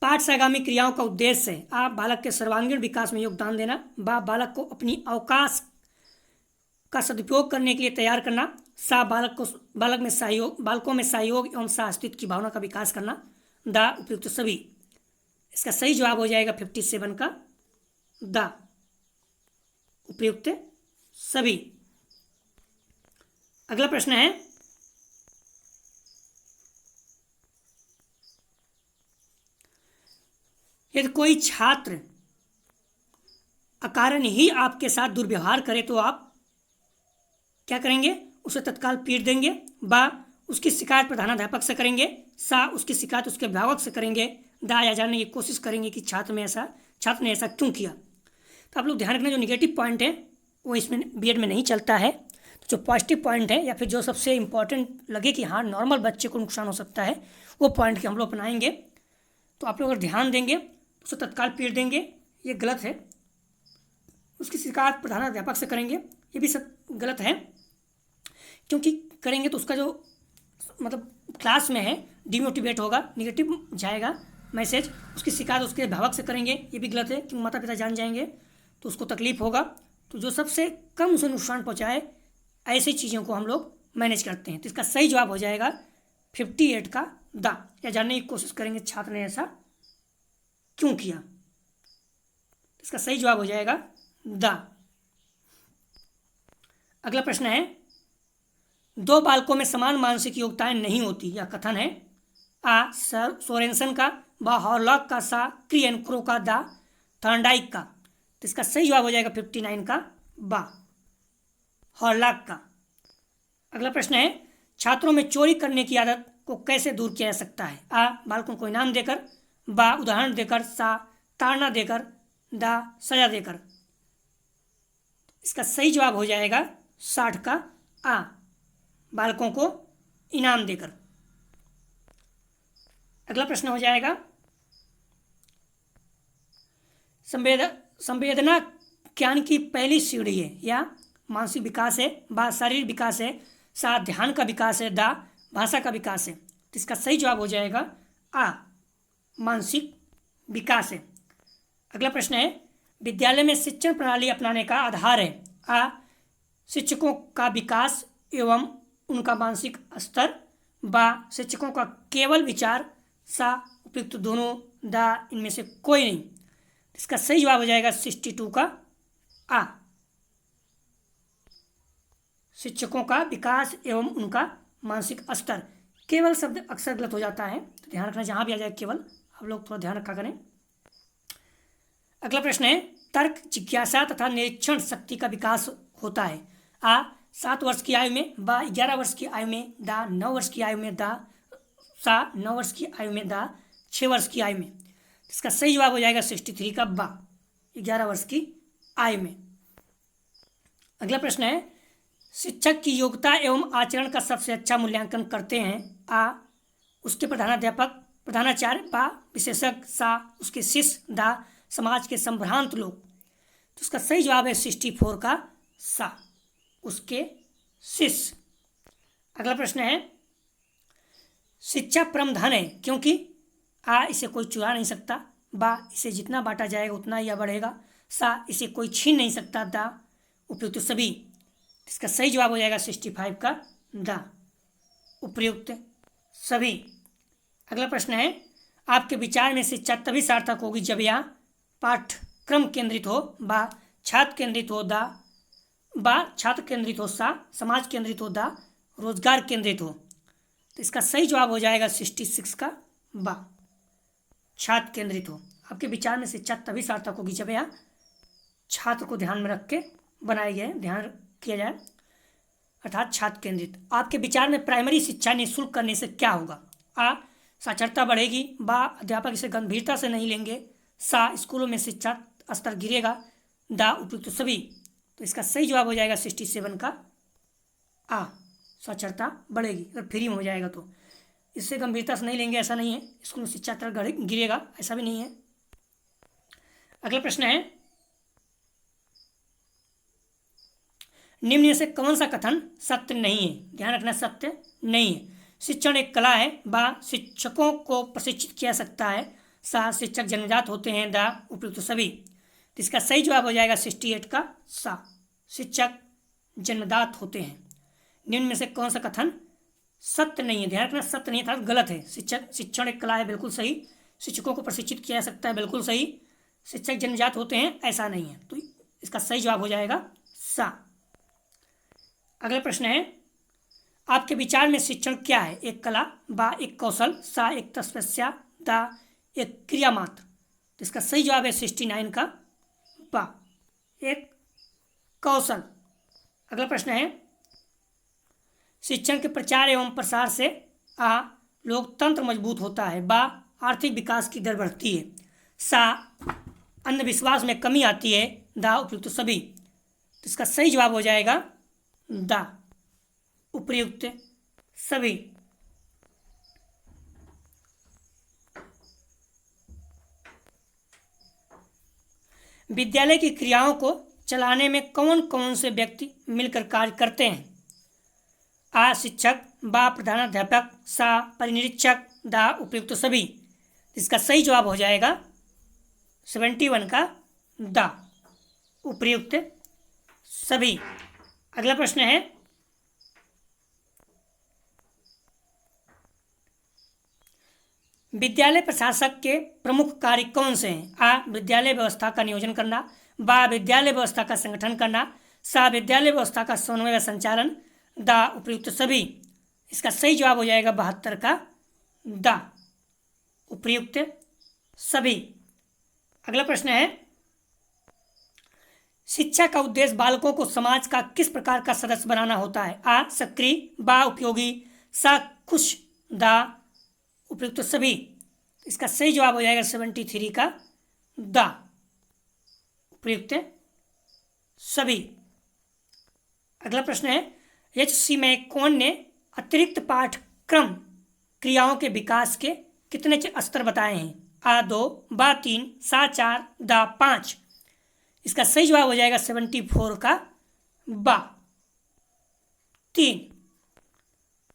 पाठ सागामी क्रियाओं का उद्देश्य है। आ बालक के सर्वांगीण विकास में योगदान देना, बा बालक को अपनी अवकाश का सदुपयोग करने के लिए तैयार करना, सा बालकों में सहयोग एवं साहस्तित्व की भावना का विकास करना, दा उपयुक्त सभी। इसका सही जवाब हो जाएगा 57 का दा उपयुक्त सभी। अगला प्रश्न है, यदि कोई छात्र अकारण ही आपके साथ दुर्व्यवहार करे तो आप क्या करेंगे? उसे तत्काल पीट देंगे, बा उसकी शिकायत प्रधानाध्यापक से करेंगे। सा उसकी शिकायत उसके अभिभावक से करेंगे। दा यह जानने की कोशिश करेंगे कि छात्र ने ऐसा क्यों किया। तो आप लोग ध्यान रखना, जो निगेटिव पॉइंट है वो इसमें बीएड में नहीं चलता है। तो जो पॉजिटिव पॉइंट है या फिर जो सबसे इंपॉर्टेंट लगे कि हाँ नॉर्मल बच्चे को नुकसान हो सकता है, वो पॉइंट के हम लोग अपनाएंगे। तो आप लोग अगर ध्यान देंगे तो उसे तत्काल पीट देंगे, ये गलत है। उसकी शिकायत प्रधानाध्यापक से करेंगे, ये भी सब गलत है, क्योंकि करेंगे तो उसका जो मतलब क्लास में है डिमोटिवेट होगा, निगेटिव जाएगा मैसेज। उसकी शिकायत उसके अभिभावक से करेंगे, ये भी गलत है, क्योंकि माता पिता जान जाएंगे तो उसको तकलीफ होगा। तो जो सबसे कम उसे नुकसान पहुंचाए ऐसी चीज़ों को हम लोग मैनेज करते हैं। तो इसका सही जवाब हो जाएगा 58 का दा। या जानने की कोशिश करेंगे छात्र ने ऐसा क्यों किया। इसका सही जवाब हो जाएगा दा। अगला प्रश्न है, दो बालकों में समान मानसिक योग्यताएं नहीं होती, यह कथन है। आ सोरेनसन का, बा हॉरलॉक का, सा क्रियन क्रो का, दा थॉर्नडाइक का। तो इसका सही जवाब हो जाएगा 59 का बा, हॉरलॉक का। अगला प्रश्न है, छात्रों में चोरी करने की आदत को कैसे दूर किया जा सकता है। आ बालकों को इनाम देकर, बा उदाहरण देकर, सा ताड़ना देकर, दा सजा देकर। इसका सही जवाब हो जाएगा 60 का आ, बालकों को इनाम देकर। अगला प्रश्न हो जाएगा, संवेदना ज्ञान की पहली सीढ़ी है। या मानसिक विकास है, बा शारीरिक विकास है, सा ध्यान का विकास है, दा भाषा का विकास है। तो इसका सही जवाब हो जाएगा आ, मानसिक विकास है। अगला प्रश्न है, विद्यालय में शिक्षण प्रणाली अपनाने का आधार है। आ शिक्षकों का विकास एवं उनका मानसिक स्तर, बा शिक्षकों का केवल विचार, सा उपयुक्त दोनों, दा इनमें से कोई नहीं। इसका सही जवाब हो जाएगा 62 का आ, शिक्षकों का विकास एवं उनका मानसिक स्तर। केवल शब्द अक्सर गलत हो जाता है, तो ध्यान रखना, जहां भी आ जाए केवल हम लोग थोड़ा ध्यान रखा करें। अगला प्रश्न है, तर्क, जिज्ञासा तथा निरीक्षण शक्ति का विकास होता है। आ 7 वर्ष की आयु में, बा 11 वर्ष की आयु में, दा 9 वर्ष की आयु में, दा सा 9 वर्ष की आयु में, दा 6 वर्ष की आयु में। इसका सही जवाब हो जाएगा 63 का बा, 11 वर्ष की आयु में। अगला प्रश्न है, शिक्षक की योग्यता एवं आचरण का सबसे अच्छा मूल्यांकन करते हैं। आ उसके प्रधानाध्यापक, प्रधानाचार्य, बा विशेषज्ञ, सा उसके शिष्य, दा समाज के संभ्रांत लोग। तो उसका सही जवाब है 64 का सा, उसके शिष्य। अगला प्रश्न है, शिक्षा परम धन है क्योंकि आ इसे कोई चुरा नहीं सकता, बा इसे जितना बांटा जाएगा उतना ही बढ़ेगा, सा इसे कोई छीन नहीं सकता, दा उपयुक्त सभी। इसका सही जवाब हो जाएगा 65 का दा, उपयुक्त सभी। अगला प्रश्न है, आपके विचार में शिक्षा तभी सार्थक होगी जब यह पाठ्यक्रम केंद्रित हो, बा छात्र केंद्रित हो, दा बा छात्र केंद्रित हो, सा समाज केंद्रित हो, दा रोजगार केंद्रित हो। तो इसका सही जवाब हो जाएगा 66 का बा, छात्र केंद्रित हो। आपके विचार में शिक्षा तभी सार्थक होगी जब यह छात्र को ध्यान में रख के बनाई गए, ध्यान किया जाए, अर्थात छात्र केंद्रित। आपके विचार में प्राइमरी शिक्षा निःशुल्क करने से क्या होगा। आ साक्षरता बढ़ेगी, बा अध्यापक इसे गंभीरता से नहीं लेंगे, सा स्कूलों में शिक्षा स्तर गिरेगा, दा उपयुक्त सभी। तो इसका सही जवाब हो जाएगा 67 का आ, साक्षरता बढ़ेगी। अगर फ्री में हो जाएगा तो इससे गंभीरता से नहीं लेंगे, ऐसा नहीं है, स्कूल में शिक्षा स्तर गिरेगा, ऐसा भी नहीं है। अगला प्रश्न है, निम्न में से कौन सा कथन सत्य नहीं है। ध्यान रखना, सत्य नहीं है। शिक्षण एक कला है, बा शिक्षकों को प्रशिक्षित किया सकता है, सा शिक्षक जन्मजात होते हैं, दा उपयुक्त सभी। तो इसका सही जवाब हो जाएगा 68 का सा, शिक्षक जन्मजात होते हैं। निम्न में से कौन सा कथन सत्य नहीं है। ध्यान रखना, सत्य नहीं था, गलत है। शिक्षण एक कला है, बिल्कुल सही। शिक्षकों को प्रशिक्षित किया जा सकता है, बिल्कुल सही। शिक्षक जन्मजात होते हैं, ऐसा नहीं है। तो इसका सही जवाब हो जाएगा सा। अगला प्रश्न है, आपके विचार में शिक्षण क्या है। एक कला, बा एक कौशल, सा एक तपस्या, दा एक क्रिया मात्र। तो इसका सही जवाब है 69 का बा, एक कौशल। अगला प्रश्न है, शिक्षण के प्रचार एवं प्रसार से आ लोकतंत्र मजबूत होता है। बा आर्थिक विकास की दर बढ़ती है। सा अंधविश्वास में कमी आती है। दा उपयुक्त सभी। तो इसका सही जवाब हो जाएगा दा उपयुक्त सभी। विद्यालय की क्रियाओं को चलाने में कौन कौन से व्यक्ति मिलकर कार्य करते हैं? आ शिक्षक, बा प्रधानाध्यापक, सा परिनिरीक्षक, दा उपयुक्त सभी। इसका सही जवाब हो जाएगा 71 का दा उपयुक्त सभी। अगला प्रश्न है, विद्यालय प्रशासक के प्रमुख कार्य कौन से हैं? आ विद्यालय व्यवस्था का नियोजन करना, बा विद्यालय व्यवस्था का संगठन करना, सा विद्यालय व्यवस्था का समन्वय व संचालन, दा उपयुक्त सभी। इसका सही जवाब हो जाएगा 72 का दा उपयुक्त सभी। अगला प्रश्न है, शिक्षा का उद्देश्य बालकों को समाज का किस प्रकार का सदस्य बनाना होता है? आ सक्रिय, बा उपयोगी, सा खुश, दा उपयुक्त सभी। इसका सही जवाब हो जाएगा 73 का दा उपयुक्त सभी। अगला प्रश्न है, एचसी मैकॉन ने अतिरिक्त पाठ्यक्रम क्रियाओं के विकास के कितने स्तर बताए हैं? आ 2, बा 3, सा 4, दा 5। इसका सही जवाब हो जाएगा 74 का बा 3।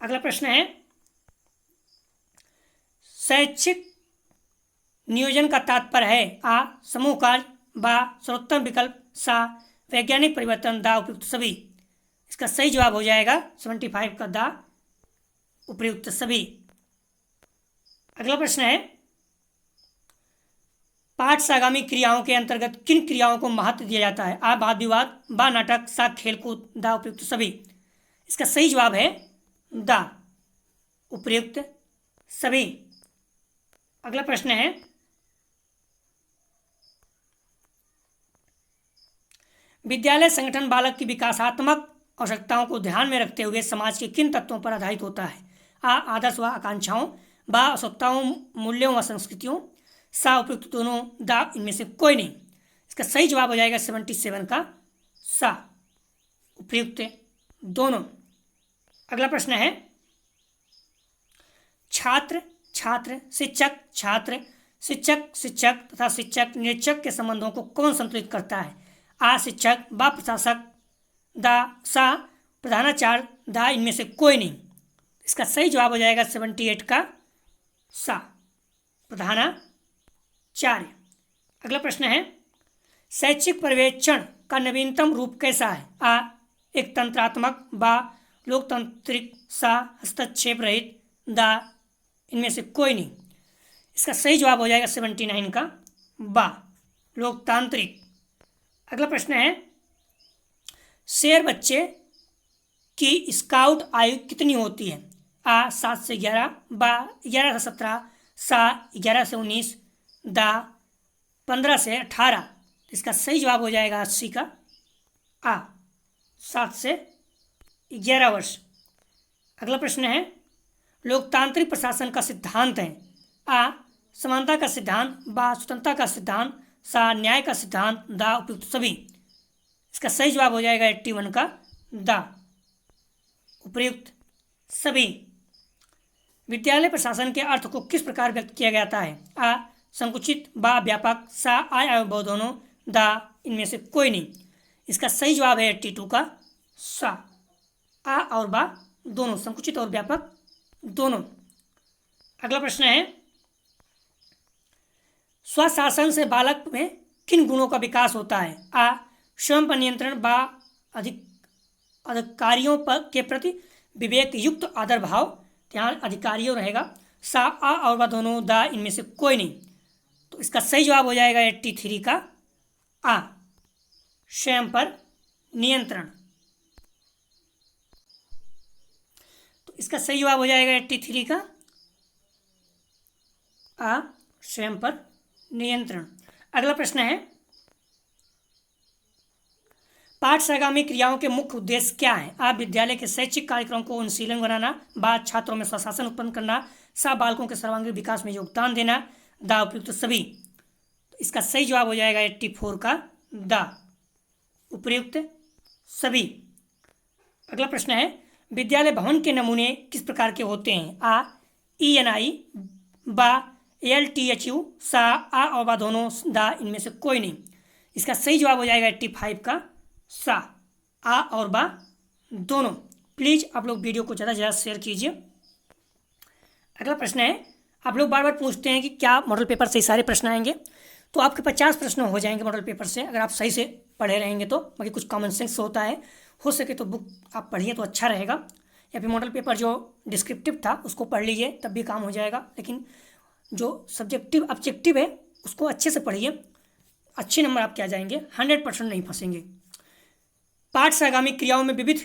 अगला प्रश्न है, शैक्षिक नियोजन का तात्पर्य है? आ समूह कार्य, बा सर्वोत्तम विकल्प, सा वैज्ञानिक परिवर्तन, दा उपयुक्त सभी। इसका सही जवाब हो जाएगा 75 का दा उपयुक्त सभी। अगला प्रश्न है, पाठ्यसागामी क्रियाओं के अंतर्गत किन क्रियाओं को महत्व दिया जाता है? आ वाद विवाद, बा नाटक, सा खेलकूद, दा उपयुक्त सभी। इसका सही जवाब है दा उपयुक्त सभी। अगला प्रश्न है, विद्यालय संगठन बालक की विकासात्मक आवश्यकताओं को ध्यान में रखते हुए समाज के किन तत्वों पर आधारित होता है? आ आदर्श व आकांक्षाओं, बा आवश्यकताओं मूल्यों व संस्कृतियों, सा उपयुक्त दोनों, दा इनमें से कोई नहीं। इसका सही जवाब हो जाएगा 77 का सा उपयुक्त दोनों। अगला प्रश्न है, छात्र छात्र, शिक्षक छात्र, शिक्षक शिक्षक तथा शिक्षक निरीक्षक के संबंधों को कौन संतुलित करता है? आ शिक्षक, बा प्रशासक, दा सा प्रधानाचार्य, दा इनमें से कोई नहीं। इसका सही जवाब हो जाएगा 78 का सा प्रधानाचार्य। अगला प्रश्न है, शैक्षिक पर्यवेक्षण का नवीनतम रूप कैसा है? आ एक तंत्रात्मक, बा लोकतांत्रिक, सा हस्तक्षेप रहित, दा इनमें से कोई नहीं। इसका सही जवाब हो जाएगा 79 का बा लोकतांत्रिक। अगला प्रश्न है, शेर बच्चे की स्काउट आयु कितनी होती है? आ 7 से 11, बा 11 से 17, सा 11 से 19, दा 15 से 18। इसका सही जवाब हो जाएगा 80 का आ 7 से 11 वर्ष। अगला प्रश्न है, लोकतांत्रिक प्रशासन का सिद्धांत है? आ समानता का सिद्धांत, बा स्वतंत्रता का सिद्धांत, सा न्याय का सिद्धांत, दा उपयुक्त सभी। इसका सही जवाब हो जाएगा 81 का दा उपयुक्त सभी। विद्यालय प्रशासन के अर्थ को किस प्रकार व्यक्त किया जाता है? आ संकुचित, बा व्यापक, सा आय एवं बहु दोनों, दा इनमें से कोई नहीं। इसका सही जवाब है 82 का सा आ और बा दोनों, संकुचित और व्यापक दोनों। अगला प्रश्न है, स्वशासन से बालक में किन गुणों का विकास होता है? आ स्वयं पर नियंत्रण, बा अधिकारियों पर के प्रति विवेक युक्त आदर भाव, यहाँ अधिकारियों रहेगा, सा आ और बा दोनों, दा इनमें से कोई नहीं। तो इसका सही जवाब हो जाएगा 83 का आ स्वयं पर नियंत्रण। तो इसका सही जवाब हो जाएगा 83 का आ स्वयं पर नियंत्रण। अगला प्रश्न है, पाठ्यगामी क्रियाओं के मुख्य उद्देश्य क्या हैं? आ विद्यालय के शैक्षिक कार्यक्रम को अनुशीलन बनाना, बा छात्रों में स्वशासन उत्पन्न करना, सा बालकों के सर्वांगीण विकास में योगदान देना, दा उपयुक्त सभी। इसका सही जवाब हो जाएगा 84 का दा उपयुक्त सभी। अगला प्रश्न है विद्यालय भवन के नमूने किस प्रकार के होते हैं? आ ENI, बा LTHU, सा आ और बा दोनों, दा इनमें से कोई नहीं। इसका सही जवाब हो जाएगा 85 का सा, आ और बा दोनों। प्लीज आप लोग वीडियो को ज़्यादा से ज़्यादा शेयर कीजिए। अगला प्रश्न है, आप लोग बार बार पूछते हैं कि क्या मॉडल पेपर से सारे प्रश्न आएंगे, तो आपके 50 प्रश्न हो जाएंगे मॉडल पेपर से अगर आप सही से पढ़े रहेंगे तो। बाकी कुछ कॉमन सेंस होता है, हो सके तो बुक आप पढ़िए तो अच्छा रहेगा, या फिर मॉडल पेपर जो डिस्क्रिप्टिव था उसको पढ़ लीजिए तब भी काम हो जाएगा। लेकिन जो सब्जेक्टिव ऑब्जेक्टिव है उसको अच्छे से पढ़िए, अच्छे नंबर आपके आ जाएंगे, 100% नहीं फंसेंगे। पाठ्यगामी क्रियाओं में विविध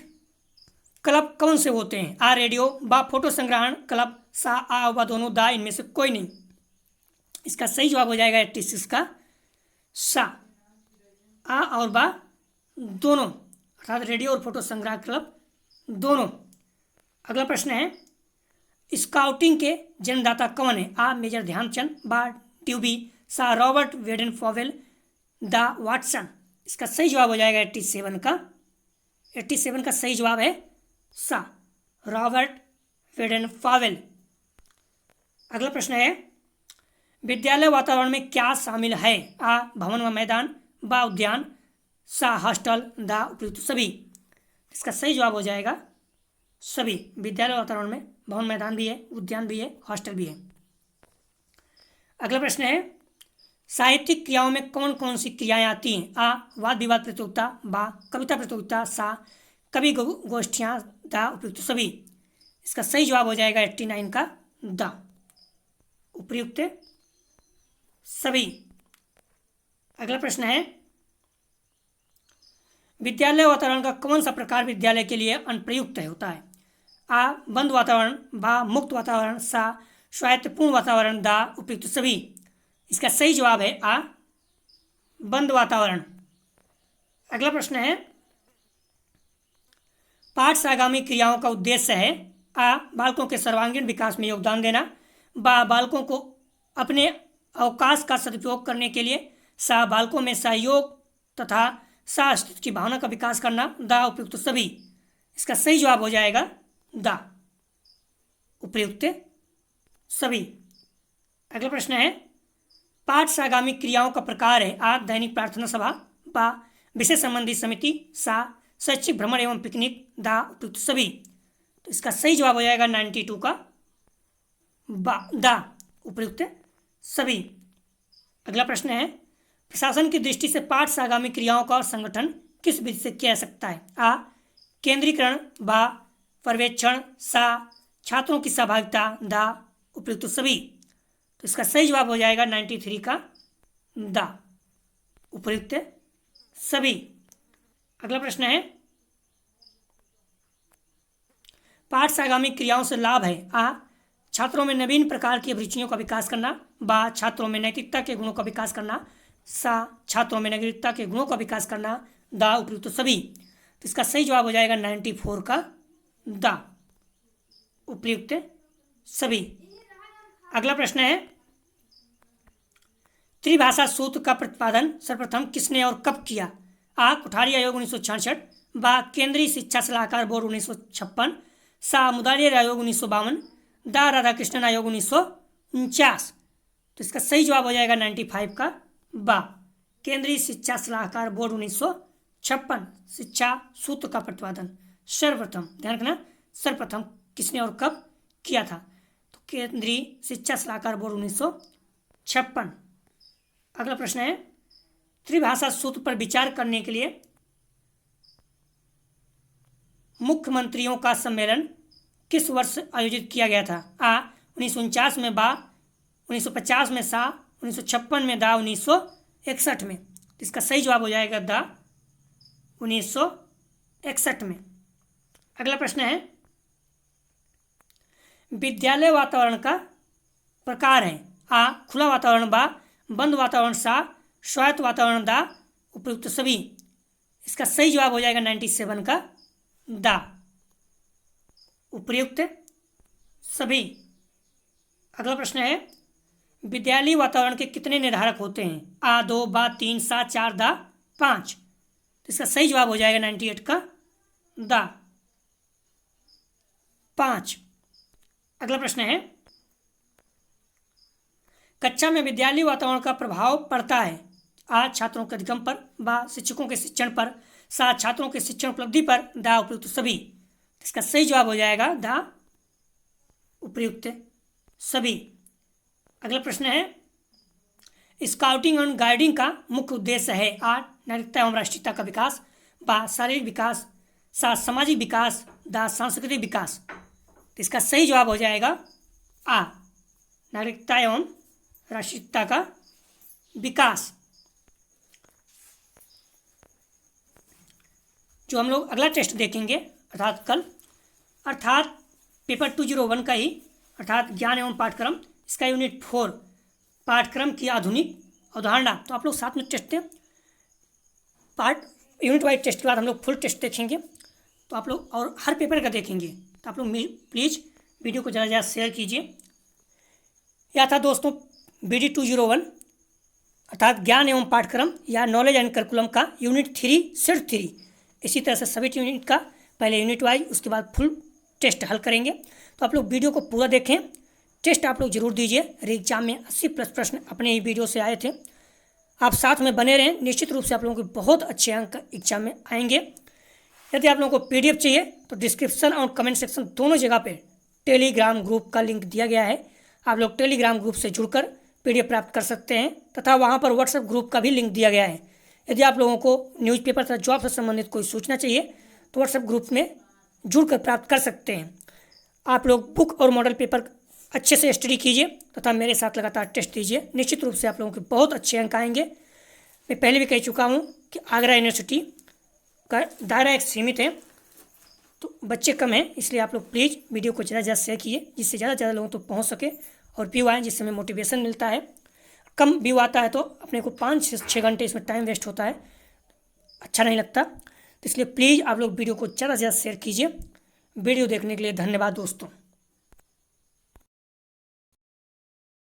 क्लब कौन से होते हैं? आ रेडियो, बा फोटो संग्रहण क्लब, सा आ व दोनों, दा इनमें से कोई नहीं। इसका सही जवाब हो जाएगा 86 का सा, आ और बा दोनों, अर्थात रेडियो और फोटो संग्रह क्लब दोनों। अगला प्रश्न है स्काउटिंग के जन्मदाता कौन है? आ मेजर ध्यानचंद, बा ट्यूबी, सा रॉबर्ट वेडन पॉवेल, दा वाटसन। इसका सही जवाब हो जाएगा 87 का सही जवाब है सा, रॉबर्ट वेडन पॉवेल। अगला प्रश्न है विद्यालय वातावरण में क्या शामिल है? आ भवन व मैदान, बा उद्यान, सा हॉस्टल, दा उपयुक्त सभी। इसका सही जवाब हो जाएगा सभी। विद्यालय वातावरण में भवन मैदान भी है, उद्यान भी है, हॉस्टल भी है। अगला प्रश्न है साहित्यिक क्रियाओं में कौन कौन सी क्रियाएं आती हैं? आ वाद विवाद प्रतियोगिता, बा कविता प्रतियोगिता, सा कवि गोष्ठियाँ, दा उपयुक्त सभी। इसका सही जवाब हो जाएगा 89 का दा उपयुक्त सभी। अगला प्रश्न है विद्यालय वातावरण का कौन सा प्रकार विद्यालय के लिए अनुप्रयुक्त होता है? आ बंद वातावरण, बा मुक्त वातावरण, सा स्वायत्तपूर्ण वातावरण, दा उपयुक्त सभी। इसका सही जवाब है आ बंद वातावरण। अगला प्रश्न है पाठ्यगामी क्रियाओं का उद्देश्य है? आ बालकों के सर्वांगीण विकास में योगदान देना, बा बालकों को अपने अवकाश का सदुपयोग करने के लिए, सा बालकों में सहयोग तथा सा अस्तित्व की भावना का विकास करना, दा उपयुक्त सभी। इसका सही जवाब हो जाएगा दा उपयुक्त सभी। अगला प्रश्न है पाठ्यगामी क्रियाओं का प्रकार है? आ दैनिक प्रार्थना सभा, बा विषय संबंधी समिति, सा शैक्षिक भ्रमण एवं पिकनिक, दा उपयुक्त सभी। तो इसका सही जवाब हो जाएगा 92 का दा उपयुक्त सभी। अगला प्रश्न है प्रशासन की दृष्टि से पाठ्यगामी क्रियाओं का संगठन किस विधि से किया जा सकता है? आ केंद्रीकरण, बा पर्यवेक्षण, सा छात्रों की सहभागिता, दा उपयुक्त सभी। तो इसका सही जवाब हो जाएगा 93 का दा उपयुक्त सभी। अगला प्रश्न है पाठ्यगामी क्रियाओं से लाभ है? आ छात्रों में नवीन प्रकार की अभिरुचियों का विकास करना, बा छात्रों में नैतिकता के गुणों का विकास करना, सा छात्रों में नागरिकता के गुणों का विकास करना, दा उपयुक्त सभी। तो इसका सही जवाब हो जाएगा 94 का दा उपयुक्त सभी। अगला प्रश्न है त्रिभाषा सूत्र का प्रतिपादन सर्वप्रथम किसने और कब किया? आ कोठारी आयोग 1966, बा केंद्रीय शिक्षा सलाहकार बोर्ड 1956, सा मुदालियर आयोग 1952, दा राधाकृष्णन आयोग 1949। तो इसका सही जवाब हो जाएगा 95 का बा केंद्रीय शिक्षा सलाहकार बोर्ड 1956। शिक्षा सूत्र का प्रतिपादन सर्वप्रथम, ध्यान रखना सर्वप्रथम किसने और कब किया था? तो केंद्रीय शिक्षा सलाहकार बोर्ड 1956। अगला प्रश्न है त्रिभाषा सूत्र पर विचार करने के लिए मुख्यमंत्रियों का सम्मेलन किस वर्ष आयोजित किया गया था? आ 1949 में, बा 1950 में, सा 1956 में, दा 1961 में। तो इसका सही जवाब हो जाएगा दा 1961 में। अगला प्रश्न है विद्यालय वातावरण का प्रकार है? आ खुला वातावरण, बा बंद वातावरण, सा स्वायत्त वातावरण, दा उपयुक्त सभी। इसका सही जवाब हो जाएगा 97 का दा। उपर्युक्त सभी। अगला प्रश्न है, विद्यालय वातावरण के कितने निर्धारक होते हैं? आ, 2, बा, 3, सा, 4, दा, 5। तो इसका सही जवाब हो जाएगा 98 का दा, 5। अगला प्रश्न है, कक्षा में विद्यालय वातावरण का प्रभाव पड़ता है? आ, छात्रों के अधिगम पर, बा, शिक्षकों के शिक्षण पर, सा, छात्रों के शिक्षण उपलब्धि पर, दा, उपयुक्त सभी। इसका सही जवाब हो जाएगा दा, उपयुक्त सभी। अगला प्रश्न है, स्काउटिंग एंड गाइडिंग का मुख्य उद्देश्य है? आ, नागरिकता एवं राष्ट्रीयता का विकास, बा, शारीरिक विकास, सा, सामाजिक विकास, दा, सांस्कृतिक विकास। तो इसका सही जवाब हो जाएगा आ, नागरिकता एवं राष्ट्रीयता का विकास। जो हम लोग अगला टेस्ट देखेंगे अर्थात कल, अर्थात पेपर 201 का ही, अर्थात ज्ञान एवं पाठ्यक्रम, इसका यूनिट 4 पाठ्यक्रम की आधुनिक अवधारणा। तो आप लोग साथ में टेस्ट दें, पार्ट यूनिट वाइज टेस्ट के बाद हम लोग फुल टेस्ट देखेंगे। तो आप लोग और हर पेपर का देखेंगे, तो आप लोग प्लीज़ वीडियो को ज़्यादा से ज़्यादा शेयर कीजिए। यह था दोस्तों BD 201 अर्थात ज्ञान एवं पाठ्यक्रम या नॉलेज एंड करिकुलम का यूनिट 3 सिर्फ 3। इसी तरह से सभी यूनिट का पहले यूनिट वाइज, उसके बाद फुल टेस्ट हल करेंगे। तो आप लोग वीडियो को पूरा देखें, टेस्ट आप लोग जरूर दीजिए। एग्जाम में 80+ प्रश्न अपने ही वीडियो से आए थे। आप साथ में बने रहें, निश्चित रूप से आप लोगों के बहुत अच्छे अंक एग्जाम में आएंगे। यदि आप लोगों को PDF चाहिए तो डिस्क्रिप्शन और कमेंट सेक्शन दोनों जगह पे टेलीग्राम ग्रुप का लिंक दिया गया है। आप लोग टेलीग्राम ग्रुप से जुड़कर PDF प्राप्त कर सकते हैं, तथा वहाँ पर व्हाट्सएप ग्रुप का भी लिंक दिया गया है। यदि आप लोगों को न्यूज़पेपर तथा जॉब से संबंधित कोई सूचना चाहिए तो व्हाट्सएप ग्रुप में जुड़कर प्राप्त कर सकते हैं। आप लोग बुक और मॉडल पेपर अच्छे से स्टडी कीजिए तथा मेरे साथ लगातार टेस्ट दीजिए। निश्चित रूप से आप लोगों के बहुत अच्छे अंक आएंगे। मैं पहले भी कह चुका हूँ कि आगरा यूनिवर्सिटी का दायरा एक सीमित है, तो बच्चे कम हैं, इसलिए आप लोग प्लीज़ वीडियो को ज़्यादा से ज़्यादा शेयर कीजिए, जिससे ज़्यादा से ज़्यादा लोगों तक पहुँच सके और व्यू आए, जिससे हमें मोटिवेशन मिलता है। कम व्यू आता है तो अपने को 5 से 6 घंटे इसमें टाइम वेस्ट होता है, अच्छा नहीं लगता। तो इसलिए प्लीज़ आप लोग वीडियो को ज़्यादा से ज़्यादा शेयर कीजिए। वीडियो देखने के लिए धन्यवाद दोस्तों।